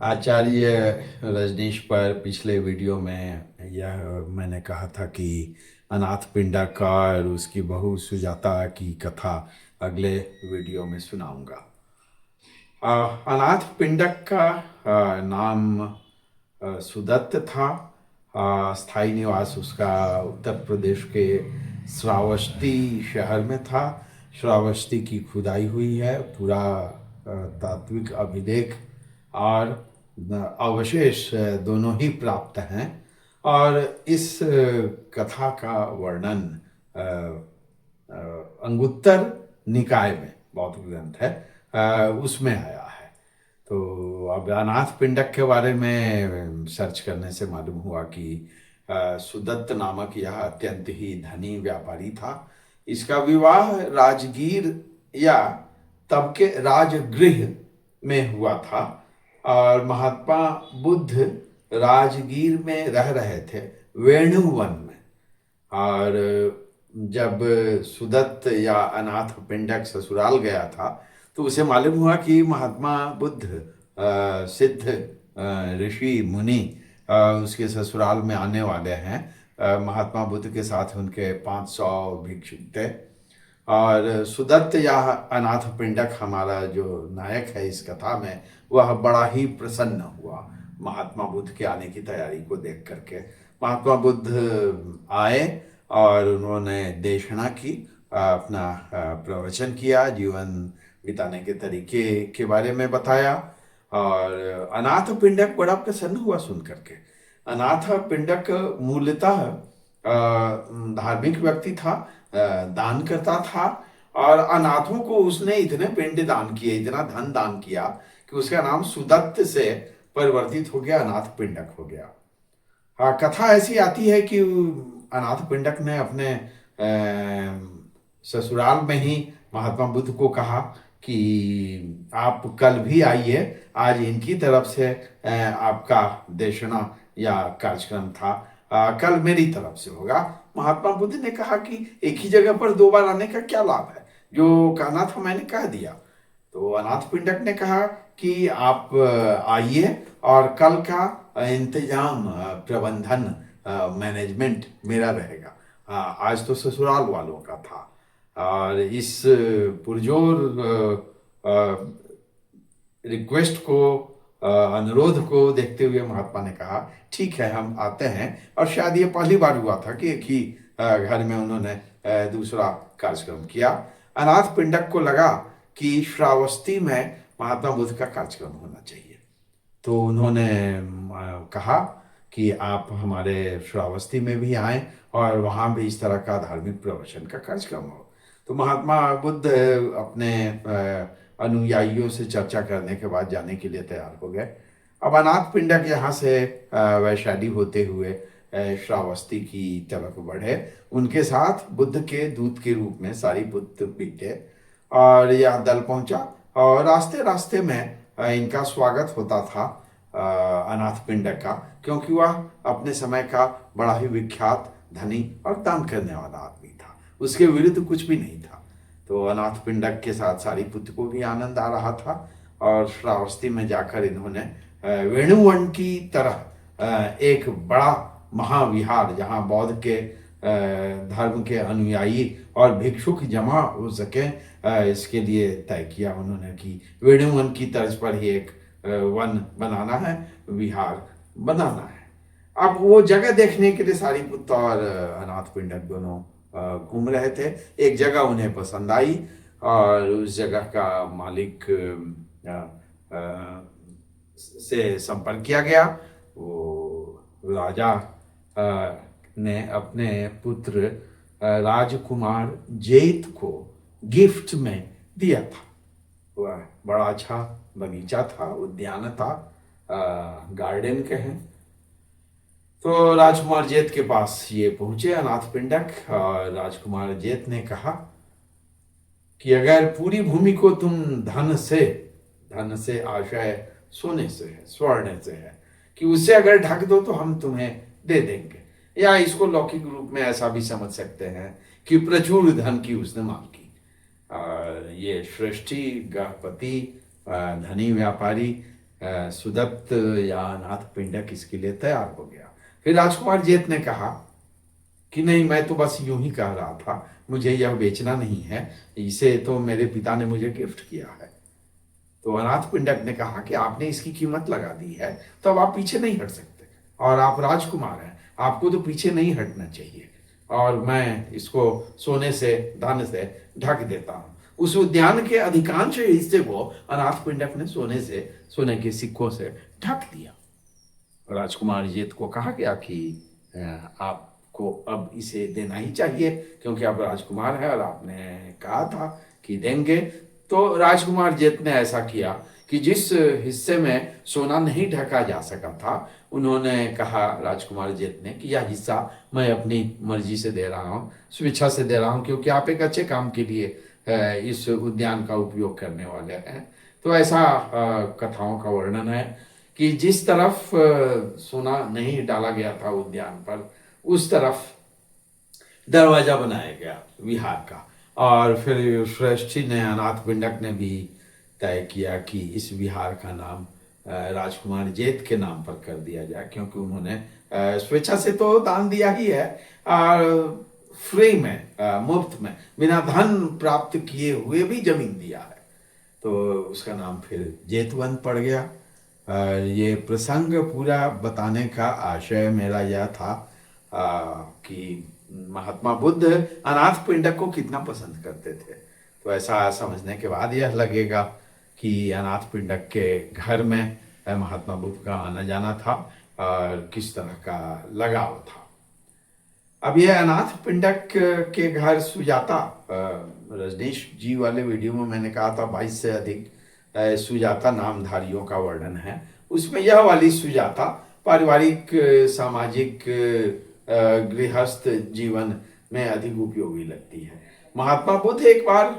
आचार्य रजनीश पर पिछले वीडियो में यह मैंने कहा था कि अनाथ पिंडक और उसकी बहू सुजाता की कथा अगले वीडियो में सुनाऊंगा। अनाथ पिंडक का नाम सुदत्त था। स्थायी निवास उसका उत्तर प्रदेश के श्रावस्ती शहर में था। श्रावस्ती की खुदाई हुई है, पूरा तात्विक अभिलेख और अवशेष दोनों ही प्राप्त हैं। और इस कथा का वर्णन अंगुत्तर निकाय में, बौद्ध ग्रंथ है, उसमें आया है। तो अब अनाथ पिंडक के बारे में सर्च करने से मालूम हुआ कि सुदत्त नामक यह अत्यंत ही धनी व्यापारी था। इसका विवाह राजगीर या तब के राजगृह में हुआ था। और महात्मा बुद्ध राजगीर में रह रहे थे, वेणुवन में। और जब सुदत्त या अनाथ पिंडक ससुराल गया था तो उसे मालूम हुआ कि महात्मा बुद्ध सिद्ध ऋषि मुनि उसके ससुराल में आने वाले हैं। महात्मा बुद्ध के साथ उनके 500 भिक्षुक थे। और सुदत्त या अनाथ पिंडक हमारा जो नायक है इस कथा में, वह बड़ा ही प्रसन्न हुआ महात्मा बुद्ध के आने की तैयारी को देख करके। महात्मा बुद्ध आए और उन्होंने देशना की, अपना प्रवचन किया, जीवन बिताने के तरीके के बारे में बताया। और अनाथ पिंडक बड़ा प्रसन्न हुआ सुन करके। अनाथ पिंडक मूलतः धार्मिक व्यक्ति था, दान करता था। और अनाथों को उसने इतने पिंड दान किए, इतना धन दान किया कि उसका नाम सुदत्त से परिवर्तित हो गया, अनाथ पिंडक हो गया। हाँ, कथा ऐसी आती है कि अनाथ पिंडक ने अपने ससुराल में ही महात्मा बुद्ध को कहा कि आप कल भी आइए, आज इनकी तरफ से आपका देशना या कार्यक्रम था, कल मेरी तरफ से होगा। महात्मा बुद्ध ने कहा कि एक ही जगह पर दो बार आने का क्या लाभ है, जो कहना था मैंने कह दिया। तो अनाथ पिंडक ने कहा कि आप आइए और कल का इंतजाम, प्रबंधन, मैनेजमेंट मेरा रहेगा। आज तो ससुराल वालों का था। और इस पुरजोर रिक्वेस्ट को, अनुरोध को देखते हुए महात्मा ने कहा ठीक है, हम आते हैं। और शायद ये पहली बार हुआ था कि एक ही घर में उन्होंने दूसरा कार्यक्रम किया। अनाथ पिंडक को लगा कि श्रावस्ती में महात्मा बुद्ध का कार्यक्रम होना चाहिए। तो उन्होंने कहा कि आप हमारे श्रावस्ती में भी आएं और वहाँ भी इस तरह का धार्मिक प्रवचन का कार्यक्रम हो। तो महात्मा बुद्ध अपने अनुयायियों से चर्चा करने के बाद जाने के लिए तैयार हो गए। अब अनाथ पिंडक यहाँ से वैशाली होते हुए श्रावस्ती की तरफ बढ़े। उनके साथ बुद्ध के दूत के रूप में सारिपुत्र भी थे। और यह दल पहुंचा और रास्ते रास्ते में इनका स्वागत होता था अनाथ पिंडक का, क्योंकि वह अपने समय का बड़ा ही विख्यात, धनी और दान करने वाला आदमी था। उसके विरुद्ध कुछ भी नहीं था। तो अनाथ पिंडक के साथ सारिपुत्र को भी आनंद आ रहा था। और श्रावस्ती में जाकर इन्होंने वेणुवन की तरह एक बड़ा महाविहार, जहाँ बौद्ध के धर्म के अनुयायी और भिक्षुक जमा हो सके, इसके लिए तय किया उन्होंने कि वेणुवन की तर्ज पर ही एक वन बनाना है, विहार बनाना है। अब वो जगह देखने के लिए सारिपुत्र और अनाथ पिंडक दोनों घूम रहे थे। एक जगह उन्हें पसंद आई और उस जगह का मालिक से संपर्क किया गया। वो राजा ने अपने पुत्र राजकुमार जेत को गिफ्ट में दिया था। वह बड़ा अच्छा बगीचा था, उद्यान था, गार्डन के हैं। तो राजकुमार जेत के पास ये पहुंचे अनाथ पिंडक, और राजकुमार जेत ने कहा कि अगर पूरी भूमि को तुम धन से आशय सोने से है, स्वर्ण से है, कि उससे अगर ढक दो तो हम तुम्हें दे देंगे। या इसको लौकिक रूप में ऐसा भी समझ सकते हैं कि प्रचुर धन की उसने मांग की। ये सृष्टि गृहपति, धनी व्यापारी सुदत्त या अनाथ पिंडक इसके लिए तैयार हो गया। फिर राजकुमार जेठ ने कहा कि नहीं, मैं तो बस यूं ही कह रहा था, मुझे यह बेचना नहीं है, इसे तो मेरे पिता ने मुझे गिफ्ट किया है। तो अनाथ पिंडक ने कहा कि आपने इसकी कीमत लगा दी है, तो अब आप पीछे नहीं हट सकते, और आप राजकुमार हैं, आपको तो पीछे नहीं हटना चाहिए, और मैं इसको सोने से, धन से ढक देता हूँ। उस उद्यान के अधिकांश हिस्से को अनाथ पिंडक ने सोने के सिक्कों से ढक दिया। राजकुमार जीत को कहा गया कि आपको अब इसे देना ही चाहिए, क्योंकि आप राजकुमार हैं और आपने कहा था कि देंगे। तो राजकुमार जीत ने ऐसा किया कि जिस हिस्से में सोना नहीं ढका जा सका था, उन्होंने कहा, राजकुमार जीत ने, कि यह हिस्सा मैं अपनी मर्जी से दे रहा हूँ, स्वेच्छा से दे रहा हूँ, क्योंकि आप एक अच्छे काम के लिए इस उद्यान का उपयोग करने वाले हैं। तो ऐसा कथाओं का वर्णन है कि जिस तरफ सोना नहीं डाला गया था उद्यान पर, उस तरफ दरवाजा बनाया गया विहार का। और फिर श्रेष्ठी ने, अनाथ पिंडक ने भी तय किया कि इस विहार का नाम राजकुमार जेठ के नाम पर कर दिया जाए, क्योंकि उन्होंने स्वेच्छा से तो दान दिया ही है, और फ्री में, मुफ्त में, बिना धन प्राप्त किए हुए भी जमीन दिया है। तो उसका नाम फिर जेतवन पड़ गया। ये प्रसंग पूरा बताने का आशय मेरा यह था कि महात्मा बुद्ध अनाथ पिंडक को कितना पसंद करते थे। तो ऐसा समझने के बाद यह लगेगा कि अनाथ पिंडक के घर में महात्मा बुद्ध का आना जाना था और किस तरह का लगाव था। अब ये अनाथ पिंडक के घर सुजाता, रजनीश जी वाले वीडियो में मैंने कहा था 22 से अधिक सुजाता नामधारियों का वर्णन है। उसमें यह वाली सुजाता पारिवारिक, सामाजिक, गृहस्थ जीवन में अधिक उपयोगी लगती है। महात्मा बुद्ध एक बार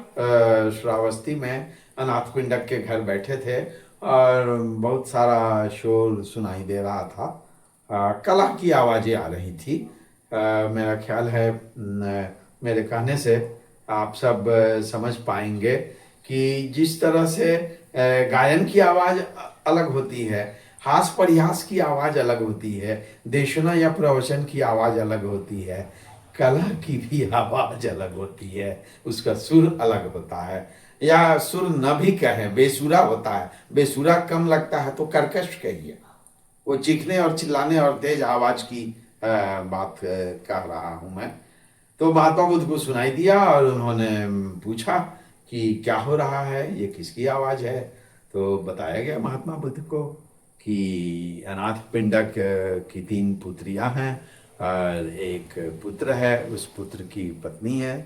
श्रावस्ती में अनाथ पिंडक के घर बैठे थे और बहुत सारा शोर सुनाई दे रहा था। कला की आवाजें आ रही थी। मेरा ख्याल है मेरे कहने से आप सब समझ पाएंगे कि जिस तरह से गायन की आवाज अलग होती है, हास परिहास की आवाज अलग होती है, देशना या प्रवचन की आवाज अलग होती है, कला की भी आवाज अलग होती है, उसका सुर अलग होता है, या सुर न भी कहे, बेसुरा होता है। बेसुरा कम लगता है तो कर्कश कहिए, वो चीखने और चिल्लाने और तेज आवाज की बात कर रहा हूं मैं। तो महात्मा बुद्ध को सुनाई दिया और उन्होंने पूछा कि क्या हो रहा है, ये किसकी आवाज है। तो बताया गया महात्मा बुद्ध को कि अनाथ पिंडक की 3 पुत्रियां हैं और एक पुत्र है, उस पुत्र की पत्नी है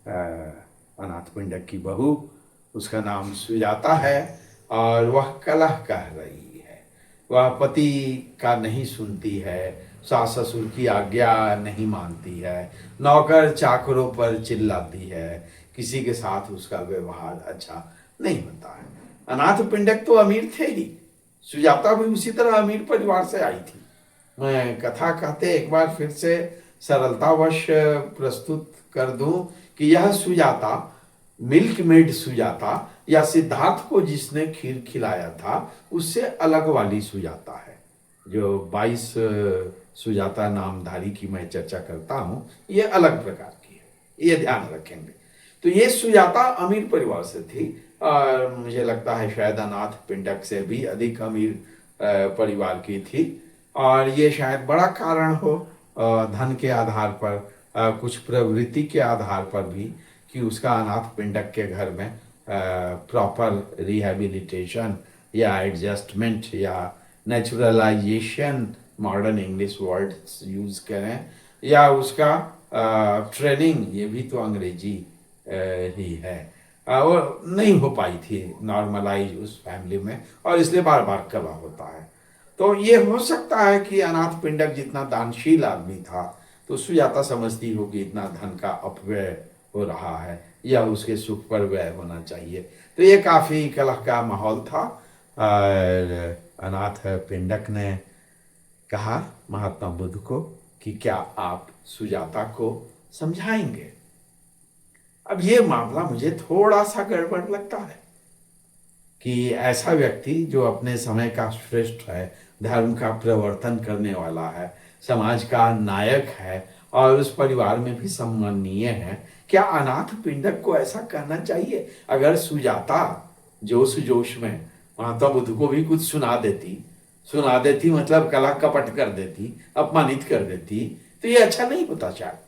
अनाथ पिंडक की बहू, उसका नाम सुजाता है, और वह कलह कह रही है। वह पति का नहीं सुनती है, सास ससुर की आज्ञा नहीं मानती है, नौकर चाकरों पर चिल्लाती है, किसी के साथ उसका व्यवहार अच्छा नहीं होता है। अनाथ पिंडक तो अमीर थे ही, सुजाता भी उसी तरह अमीर परिवार से आई थी। मैं कथा कहते एक बार फिर से सरलतावश प्रस्तुत कर दूं कि यह सुजाता, मिल्क मेड सुजाता, या सिद्धार्थ को जिसने खीर खिलाया था उससे अलग वाली सुजाता है। जो 22 सुजाता नामधारी की मैं चर्चा करता हूं, ये अलग प्रकार की है, ये ध्यान रखेंगे। तो ये सुजाता अमीर परिवार से थी और मुझे लगता है शायद अनाथ पिंडक से भी अधिक अमीर परिवार की थी, और ये शायद बड़ा कारण हो धन के आधार पर, कुछ प्रवृत्ति के आधार पर भी, कि उसका अनाथ पिंडक के घर में प्रॉपर रिहेबिलिटेशन या एडजस्टमेंट या naturalisation, modern English word use करें, या उसका ट्रेनिंग, ये भी तो अंग्रेजी ही है, वो नहीं हो पाई थी नॉर्मलाइज उस फैमिली में, और इसलिए बार बार कला होता है। तो ये हो सकता है कि अनाथ पिंडक जितना दानशील आदमी था, तो सुजाता समझती हो कि इतना धन का अपव्यय हो रहा है, या उसके सुख पर व्यय होना चाहिए। तो ये काफी कलह का माहौल था, और अनाथ पिंडक ने कहा महात्मा बुद्ध को कि क्या आप सुजाता को समझाएंगे। अब ये मामला मुझे थोड़ा सा गड़बड़ लगता है कि ऐसा व्यक्ति जो अपने समय का श्रेष्ठ है, धर्म का प्रवर्तन करने वाला है, समाज का नायक है और उस परिवार में भी सम्माननीय है, क्या अनाथ पिंडक को ऐसा कहना चाहिए? अगर सुजाता जोश जोश में महात्मा बुद्ध को भी कुछ सुना देती मतलब कला कपट कर देती, अपमानित कर देती, तो ये अच्छा नहीं होता शायद।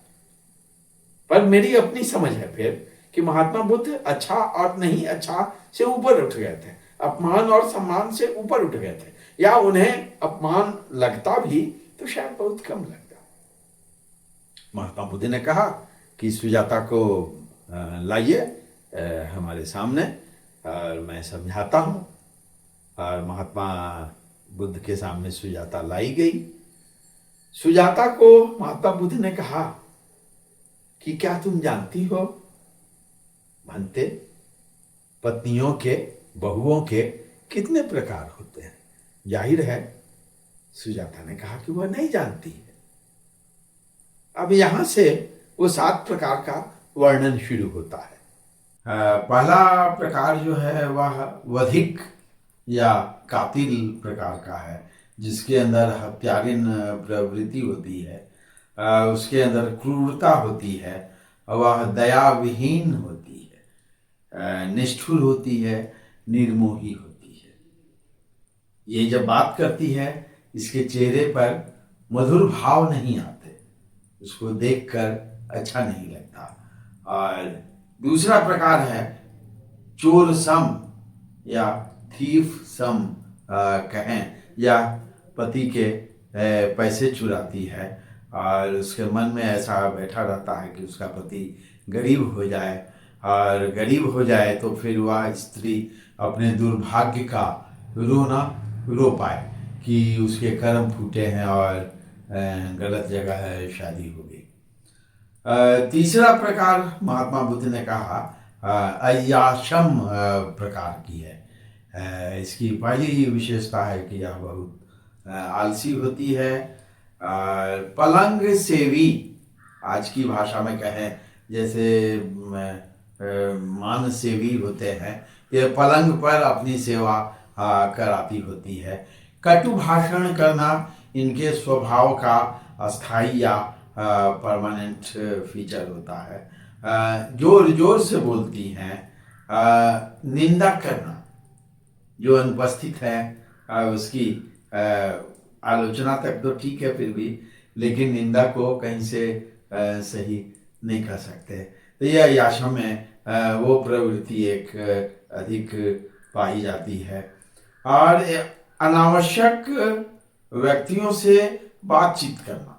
पर मेरी अपनी समझ है फिर कि महात्मा बुद्ध अच्छा और नहीं अच्छा से ऊपर उठ गए थे, अपमान और सम्मान से ऊपर उठ गए थे, या उन्हें अपमान लगता भी तो शायद बहुत कम लगता। महात्मा बुद्ध ने कहा कि सुजाता को लाइए हमारे सामने और मैं समझाता हूँ। और महात्मा बुद्ध के सामने सुजाता लाई गई। सुजाता को महात्मा बुद्ध ने कहा कि क्या तुम जानती हो भंते, पत्नियों के, बहुओं के कितने प्रकार होते हैं? जाहिर है सुजाता ने कहा कि वह नहीं जानती है। अब यहां से वो 7 प्रकार का वर्णन शुरू होता है। पहला प्रकार जो है वह वधिक या कातिल प्रकार का है, जिसके अंदर हत्यारिन प्रवृत्ति होती है, उसके अंदर क्रूरता होती है, वह दया विहीन होती है, निष्ठुर होती है, निर्मोही होती है। ये जब बात करती है इसके चेहरे पर मधुर भाव नहीं आते, उसको देखकर अच्छा नहीं लगता। और दूसरा प्रकार है चोर सम या थीफ सम कहें, या पति के पैसे चुराती है और उसके मन में ऐसा बैठा रहता है कि उसका पति गरीब हो जाए, और गरीब हो जाए तो फिर वह स्त्री अपने दुर्भाग्य का रोना रो पाए कि उसके कर्म फूटे हैं और गलत जगह है शादी हो गई। तीसरा प्रकार महात्मा बुद्ध ने कहा अय्याशम प्रकार की है। इसकी पहली विशेषता है कि यह बहुत आलसी होती है। पलंग सेवी, आज की भाषा में कहें जैसे मान सेवी होते हैं, ये पलंग पर अपनी सेवा कराती होती है। कटु भाषण करना इनके स्वभाव का अस्थाई या परमानेंट फीचर होता है। जोर जोर से बोलती हैं। निंदा करना, जो अनुपस्थित है उसकी आलोचना तक तो ठीक है फिर भी, लेकिन निंदा को कहीं से सही नहीं कर सकते। तो यह याशा में वो प्रवृत्ति एक अधिक पाई जाती है। और अनावश्यक व्यक्तियों से बातचीत करना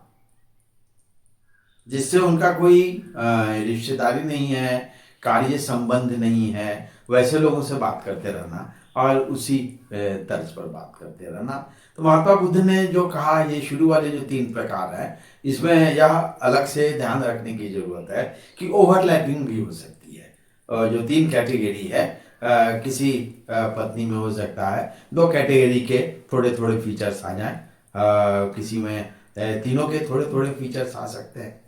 जिससे उनका कोई रिश्तेदारी नहीं है, कार्य संबंध नहीं है, वैसे लोगों से बात करते रहना और उसी तर्ज पर बात करते रहना। तो महात्मा बुद्ध ने जो कहा, ये शुरू वाले जो 3 प्रकार है, इसमें यह अलग से ध्यान रखने की जरूरत है कि ओवरलैपिंग भी हो सकती है। जो 3 कैटेगरी है, किसी पत्नी में हो सकता है 2 कैटेगरी के थोड़े थोड़े फीचर्स आ जाएं, किसी में तीनों के थोड़े थोड़े फीचर्स आ सकते हैं।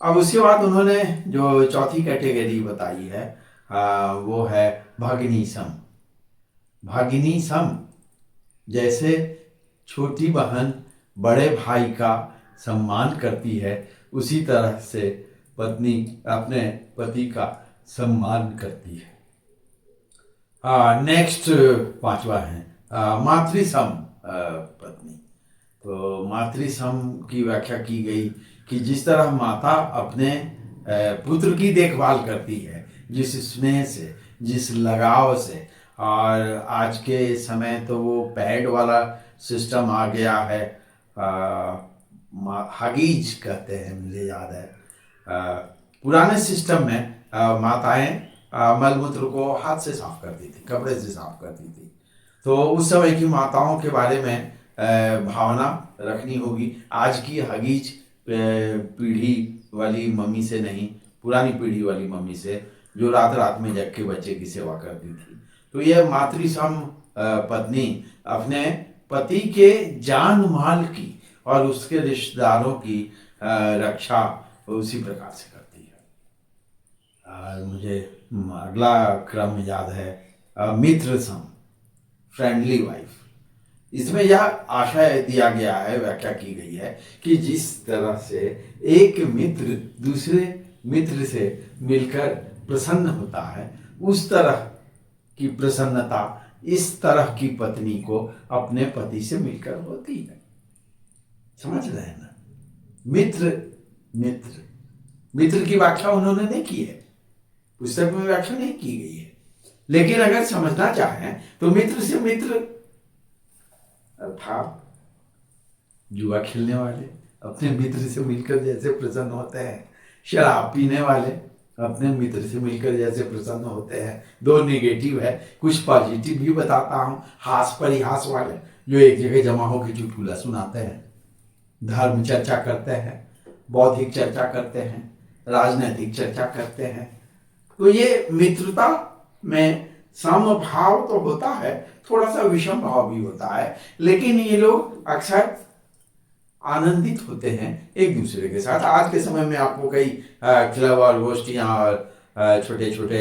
अब उसके बाद उन्होंने जो चौथी कैटेगरी बताई है वो है भगिनी सम। भगिनी सम जैसे छोटी बहन बड़े भाई का सम्मान करती है, उसी तरह से पत्नी अपने पति का सम्मान करती है। नेक्स्ट 5वां है मातृसम पत्नी। तो मातृसम की व्याख्या की गई कि जिस तरह माता अपने पुत्र की देखभाल करती है, जिस स्नेह से, जिस लगाव से, और आज के समय तो वो पैड वाला सिस्टम आ गया है, हगीज कहते हैं, मुझे याद है। पुराने सिस्टम में माताएं मलमूत्र को हाथ से साफ करती थी, कपड़े से साफ करती थी। तो उस समय की माताओं के बारे में भावना रखनी होगी। आज की हगीज पीढ़ी वाली मम्मी से नहीं, पुरानी पीढ़ी वाली मम्मी से, जो रात रात में जग के बच्चे की सेवा करती थी। तो यह मातृसम पत्नी अपने पति के जान माल की और उसके रिश्तेदारों की रक्षा उसी प्रकार से करती है। मुझे अगला क्रम याद है मित्र सम, फ्रेंडली वाइफ। इसमें यह आशय दिया गया है, व्याख्या की गई है कि जिस तरह से एक मित्र दूसरे मित्र से मिलकर प्रसन्न होता है, उस तरह की प्रसन्नता इस तरह की पत्नी को अपने पति से मिलकर होती है। समझ रहे हैं ना? मित्र मित्र मित्र की व्याख्या उन्होंने नहीं की है, पुस्तक में व्याख्या नहीं की गई है, लेकिन अगर समझना चाहें तो मित्र से मित्र अर्थात जुआ खेलने वाले अपने मित्र से मिलकर जैसे प्रसन्न होते हैं, शराब पीने वाले अपने मित्र से मिलकर जैसे प्रसन्न होते हैं। दो निगेटिव है, कुछ पॉजिटिव भी बताता हूँ। हास परिहास वाले जो एक जगह जमा होकर चुटकुला सुनाते हैं, धर्म चर्चा करते हैं, बौद्धिक चर्चा करते हैं, राजनैतिक चर्चा करते हैं। तो ये मित्रता में समभाव तो होता है, थोड़ा सा विषम भाव भी होता है, लेकिन ये लोग अक्सर आनंदित होते हैं एक दूसरे के साथ। आज के समय में आपको कई क्लब और गोष्ठियाँ और छोटे छोटे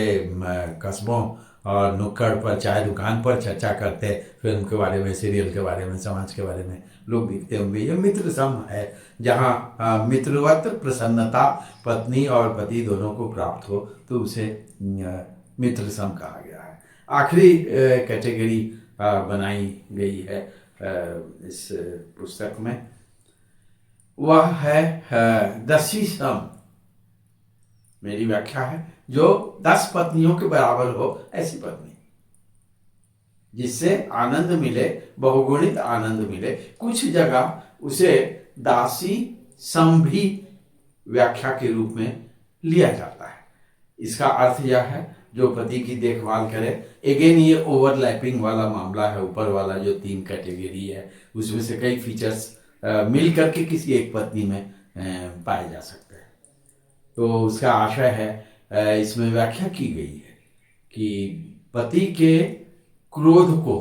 कस्बों और नुक्कड़ पर, चाय दुकान पर चर्चा करते, फिल्म के बारे में, सीरियल के बारे में, समाज के बारे में लोग दिखते होंगे। ये मित्र सम है, जहाँ मित्रवत प्रसन्नता पत्नी और पति दोनों को प्राप्त हो तो उसे मित्र सम कहा गया है। आखिरी कैटेगरी बनाई गई है इस पुस्तक में, वह है दसी सम। मेरी व्याख्या है जो 10 पत्नियों के बराबर हो ऐसी पत्नी, जिससे आनंद मिले, बहुगुणित आनंद मिले। कुछ जगह उसे दासी सम भी व्याख्या के रूप में लिया जाता है। इसका अर्थ यह है जो पति की देखभाल करे। अगेन ये ओवरलैपिंग वाला मामला है, ऊपर वाला जो 3 कैटेगरी है उसमें से कई फीचर्स मिल करके किसी एक पत्नी में पाए जा सकते हैं। तो उसका आशय है, इसमें व्याख्या की गई है कि पति के क्रोध को,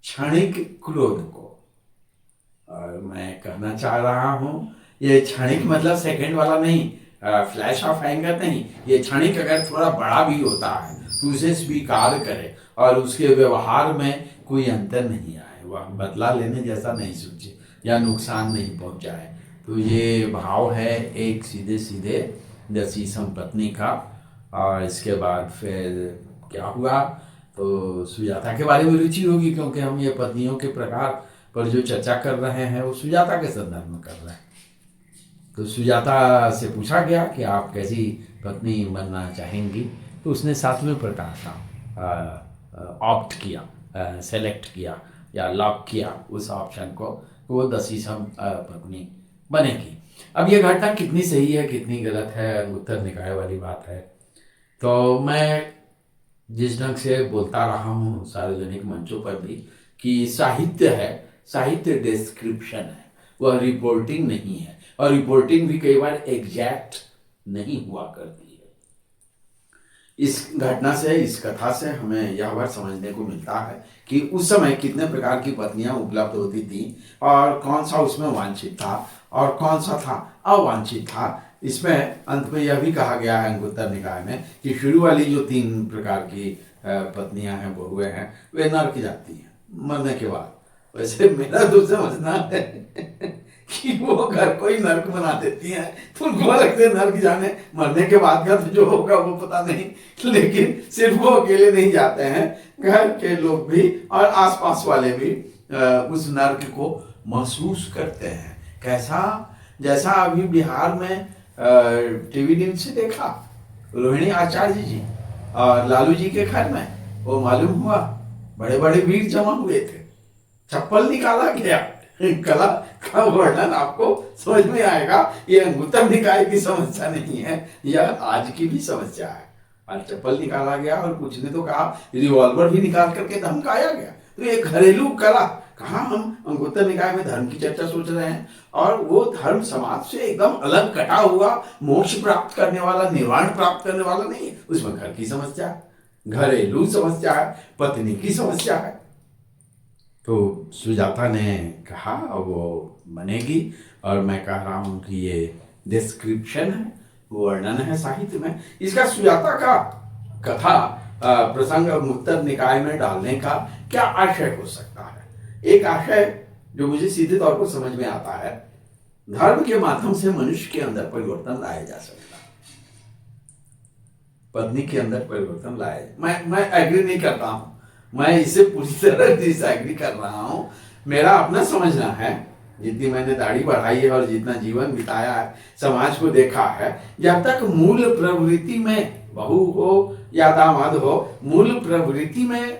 क्षणिक क्रोध को, और मैं कहना चाह रहा हूं ये क्षणिक मतलब सेकंड वाला नहीं, फ्लैश ऑफ एंगर नहीं, ये क्षणिक अगर थोड़ा बड़ा भी होता है तो उसे स्वीकार करे और उसके व्यवहार में कोई अंतर नहीं आए, वह बदला लेने जैसा नहीं सोचे या नुकसान नहीं पहुंचाए। तो ये भाव है एक सीधे सीधे दसी सम पत्नी का। और इसके बाद फिर क्या हुआ, तो सुजाता के बारे में रुचि होगी, क्योंकि हम ये पत्नियों के प्रकार पर जो चर्चा कर रहे हैं वो सुजाता के संदर्भ में कर रहे हैं। तो सुजाता से पूछा गया कि आप कैसी पत्नी बनना चाहेंगी, तो उसने 7वें प्रकार का ऑप्ट किया, सेलेक्ट किया या लॉक किया उस ऑप्शन को, वो दसी सम पत्नी बनेगी। अब ये घटना कितनी सही है कितनी गलत है, उत्तर निकाय वाली बात है। तो मैं जिस ढंग से बोलता रहा हूँ सार्वजनिक मंचों पर भी कि साहित्य है, साहित्य डिस्क्रिप्शन है, वह रिपोर्टिंग नहीं है, और रिपोर्टिंग भी कई बार एग्जैक्ट नहीं हुआ करती है। इस घटना से, इस कथा से हमें यह बात समझने को मिलता है कि उस समय कितने प्रकार की पत्नियां उपलब्ध होती थी और कौन सा उसमें वांछित था और कौन सा था अवांछित था। इसमें अंत में यह भी कहा गया है अंगुत्तर निकाय में कि शुरू वाली जो 3 प्रकार की पत्नियां हैं, बहुएं हैं, वे नर्क जाती हैं मरने के बाद। वैसे मेरा तो समझना है कि वो घर को ही नर्क बना देती हैं, तो उनको लगते नर्क जाने, मरने के बाद का तो जो होगा वो पता नहीं, लेकिन सिर्फ वो अकेले नहीं जाते हैं, घर के लोग भी और आसपास वाले भी उस नर्क को महसूस करते हैं। कैसा, जैसा अभी बिहार में टीवी न्यूज से देखा, रोहिणी आचार्य जी और लालू जी के घर में वो मालूम हुआ बड़े बड़े भीड़ जमा हुए थे, चप्पल निकाला गया। कला का वर्णन आपको समझ में आएगा, ये अंगुत्तर निकाय की समस्या नहीं है, यह आज की भी समस्या है। और चप्पल निकाला गया और कुछ ने तो कहा रिवॉल्वर भी निकाल करके धमकाया गया। तो ये घरेलू कला, कहाँ हम अंगुत्तर निकाय में धर्म की चर्चा सोच रहे हैं, और वो धर्म समाज से एकदम अलग कटा हुआ, मोक्ष प्राप्त करने वाला, निर्वाण प्राप्त करने वाला नहीं, उसमें घर की समस्या, घरेलू समस्या है, पत्नी की समस्या है। तो सुजाता ने कहा वो बनेगी, और मैं कह रहा हूं कि ये डिस्क्रिप्शन है, वर्णन है साहित्य में। इसका सुजाता का कथा प्रसंग मुक्तक निकाय में डालने का क्या आशय हो सकता है? एक आशय जो मुझे सीधे तौर पर समझ में आता है, धर्म के माध्यम से मनुष्य के अंदर परिवर्तन लाया जा सकता है, पत्नी के अंदर परिवर्तन लाया। मैं एग्री नहीं करता हूं, मैं इसे पूरी तरह डिसएग्री कर रहा हूं। मेरा अपना समझना है, जितनी मैंने दाढ़ी बढ़ाई है और जितना जीवन बिताया है, समाज को देखा है, जब तक मूल प्रवृत्ति में बहू हो या दामाद हो, मूल प्रवृत्ति में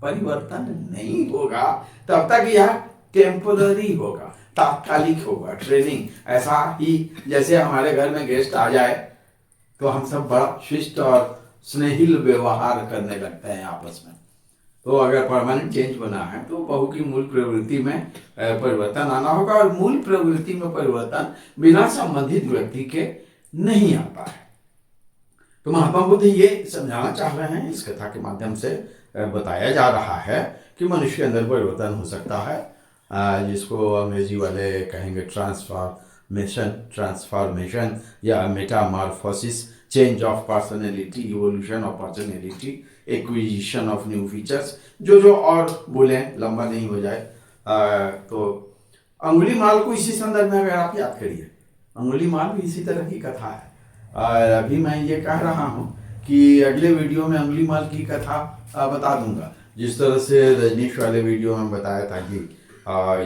परिवर्तन नहीं होगा, तब तक यह टेम्पररी होगा, तात्कालिक होगा, ट्रेनिंग। ऐसा ही जैसे हमारे घर में गेस्ट आ जाए तो हम सब बड़ा शिष्ट और स्नेहिल व्यवहार करने लगते हैं आपस में। तो अगर परमानेंट चेंज बना है तो बहू की मूल प्रवृत्ति में परिवर्तन आना होगा, और मूल प्रवृत्ति में परिवर्तन बिना संबंधित व्यक्ति के नहीं आता है। तो महात्मा बुद्ध ये समझाना चाह रहे हैं, इस कथा के माध्यम से बताया जा रहा है कि मनुष्य के अंदर परिवर्तन हो सकता है, जिसको अंग्रेजी वाले कहेंगे ट्रांसफॉर्मेशन या Metamorphosis, change of personality, evolution of personality, acquisition of new features, जो और बोले लंबा नहीं हो जाए। तो अंगुलीमाल को इसी संदर्भ में अगर आप याद करिए, अंगुलीमाल भी इसी तरह की कथा है। और अभी मैं ये कह रहा हूँ कि अगले वीडियो में अंगुलीमाल की कथा बता दूंगा, जिस तरह से रजनीश वाले वीडियो में बताया था कि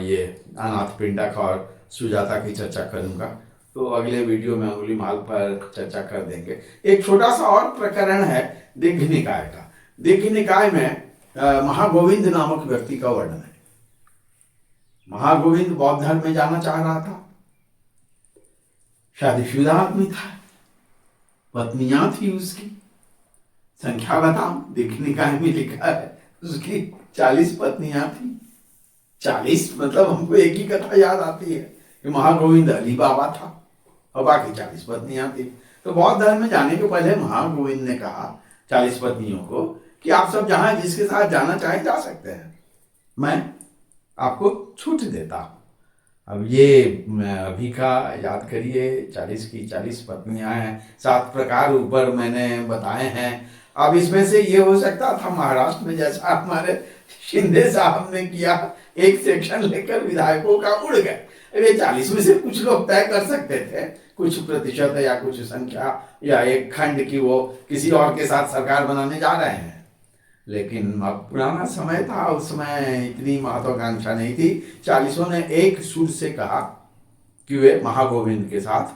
ये अनाथ पिंडक और सुजाता की चर्चा करूंगा। तो अगले वीडियो में अंगुलीमाल पर चर्चा कर देंगे। एक छोटा सा और प्रकरण है दीघ्घ निकाय का। दीघ्घ निकाय में महागोविंद नामक व्यक्ति का वर्णन है। महागोविंद बौद्ध धर्म में जाना चाह रहा था, शादीशुदा आदमी था, पत्नियां थी उसकी, संख्या बताओ, दीघ्घ निकाय में लिखा है उसकी 40 पत्नियां थी। 40 मतलब हमको एक ही कथा याद आती है कि महागोविंद अली बाबा था और बाकी 40 पत्नियां थी। तो बौद्ध धर्म में जाने के पहले महागोविंद ने कहा 40 पत्नियों को कि आप सब जहां जिसके साथ जाना चाहे जा सकते हैं, मैं आपको छूट देता हूं। अब ये अभी का याद करिए, 40 की 40 पत्नियां हैं, 7 प्रकार ऊपर मैंने बताए हैं। अब इसमें से ये हो सकता था महाराष्ट्र में जैसा हमारे शिंदे साहब ने किया, एक सेक्शन लेकर विधायकों का उड़ गए। अरे 40 में से कुछ लोग तय कर सकते थे, कुछ प्रतिशत या कुछ संख्या या एक खंड की वो किसी और के साथ सरकार बनाने जा रहे हैं। लेकिन अब पुराना समय था, उस समय इतनी महत्वाकांक्षा नहीं थी। 40 ने एक सुर से कहा कि वे महागोविंद के साथ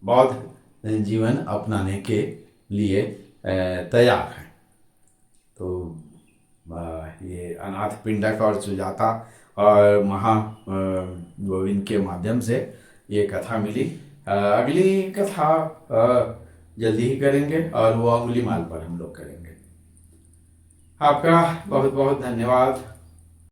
बौद्ध जीवन अपनाने के लिए तैयार हैं। तो ये अनाथ पिंडक और सुजाता और महागोविंद के माध्यम से ये कथा मिली। अगली कथा जल्दी ही करेंगे और वो अंगुलीमाल पर हम लोग करेंगे। आपका बहुत बहुत धन्यवाद।